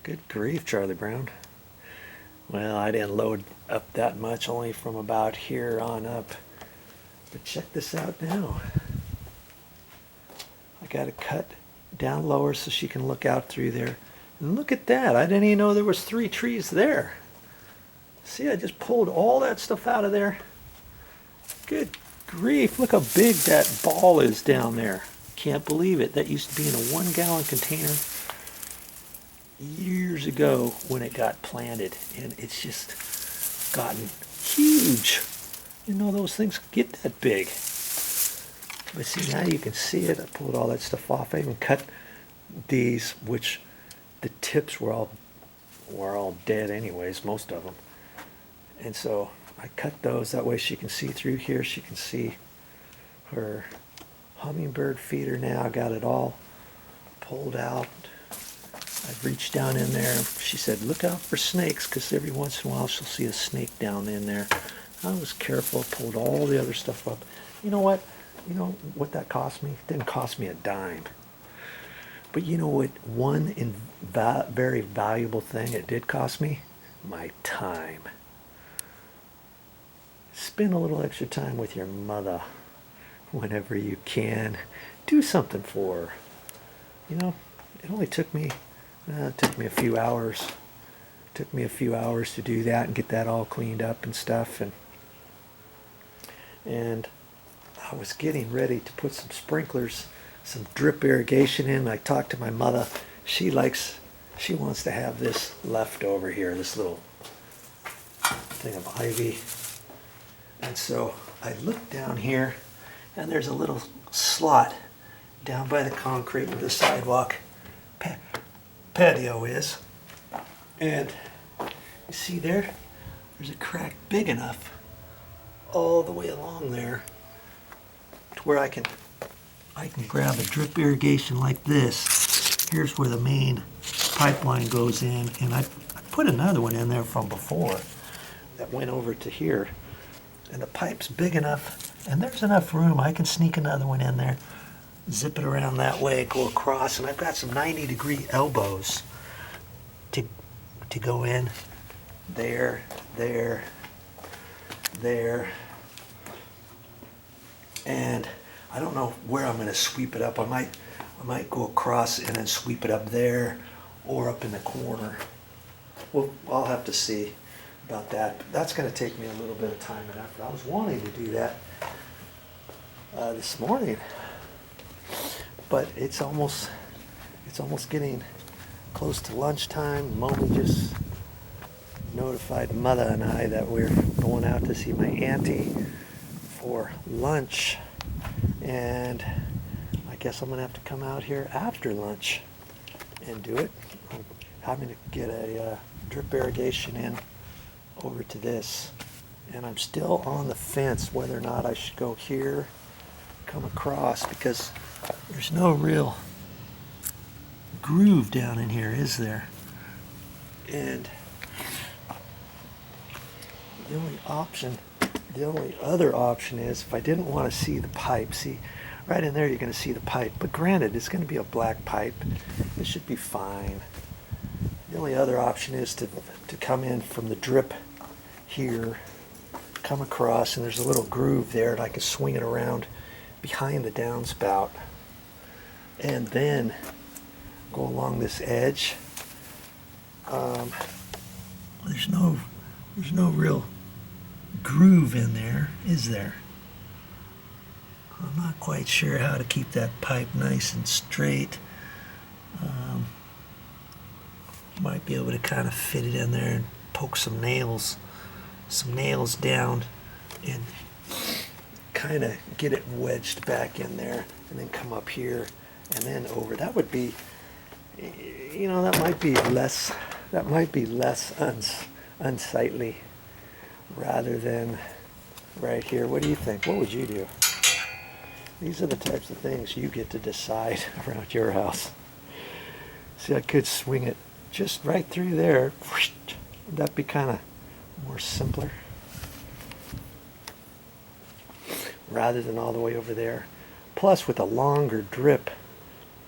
Good grief, Charlie Brown. Well, I didn't load up that much, only from about here on up. But check this out now. I got to cut down lower so she can look out through there. And look at that. I didn't even know there was 3 trees there. See, I just pulled all that stuff out of there. Good grief. Look how big that ball is down there. Can't believe it. That used to be in a 1-gallon container years ago when it got planted, and it's just gotten huge. You know, those things get that big. But see, now you can see it. I pulled all that stuff off. I even cut these, which the tips were all dead anyways, most of them. And so I cut those, that way she can see through here. She can see her hummingbird feeder now. I got it all pulled out. I reached down in there. She said, look out for snakes, because every once in a while she'll see a snake down in there. I was careful, pulled all the other stuff up. You know what? You know what that cost me? It didn't cost me a dime. But you know what? One very valuable thing it did cost me? My time. Spend a little extra time with your mother whenever you can. Do something for her. You know, it only took me a few hours. It took me a few hours to do that and get that all cleaned up and stuff. And I was getting ready to put some sprinklers, some drip irrigation in. I talked to my mother. She wants to have this left over here, this little thing of ivy. And so I looked down here, and there's a little slot down by the concrete where the sidewalk patio is. And you see there's a crack big enough all the way along there to where I can grab a drip irrigation like this. Here's where the main pipeline goes in, and I put another one in there from before that went over to here. And the pipe's big enough, and there's enough room. I can sneak another one in there, zip it around that way, go across, and I've got some 90-degree elbows to go in there, there, there. And I don't know where I'm going to sweep it up. I might go across and then sweep it up there or up in the corner. Well, I'll have to see about that. But that's going to take me a little bit of time and effort. I was wanting to do that this morning, but it's almost getting close to lunchtime. Mommy just notified Motha and I that we're going out to see my auntie for lunch, and I guess I'm gonna have to come out here after lunch and do it. I'm having to get a drip irrigation in over to this, and I'm still on the fence whether or not I should go here, come across, because there's no real groove down in here, is there? And the only other option is, if I didn't want to see the pipe, see right in there you're going to see the pipe, but granted it's going to be a black pipe, it should be fine. The only other option is to come in from the drip here, come across, and there's a little groove there, and I can swing it around behind the downspout and then go along this edge. There's no real groove in there, is there? I'm not quite sure how to keep that pipe nice and straight. Might be able to kind of fit it in there and poke some nails down and kind of get it wedged back in there, and then come up here and then over. That would be, you know, that might be less unsightly rather than right here. What do you think? What would you do? These are the types of things you get to decide around your house. See, I could swing it just right through there. Would that be kind of more simpler? Rather than all the way over there. Plus, with a longer drip,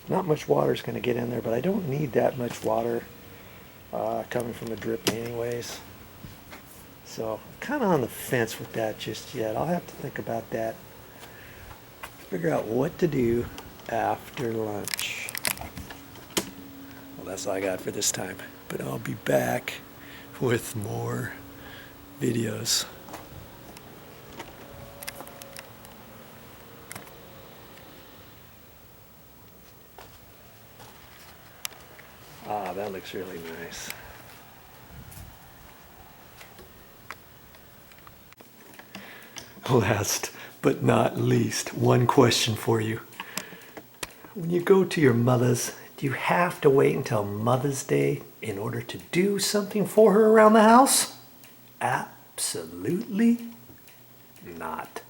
not much water is going to get in there, but I don't need that much water coming from a drip anyways. So kind of on the fence with that just yet. I'll have to think about that. Figure out what to do after lunch. Well, that's all I got for this time. But I'll be back with more videos. Ah, that looks really nice. Last but not least, one question for you. When you go to your mother's, do you have to wait until Mother's Day in order to do something for her around the house? Absolutely not.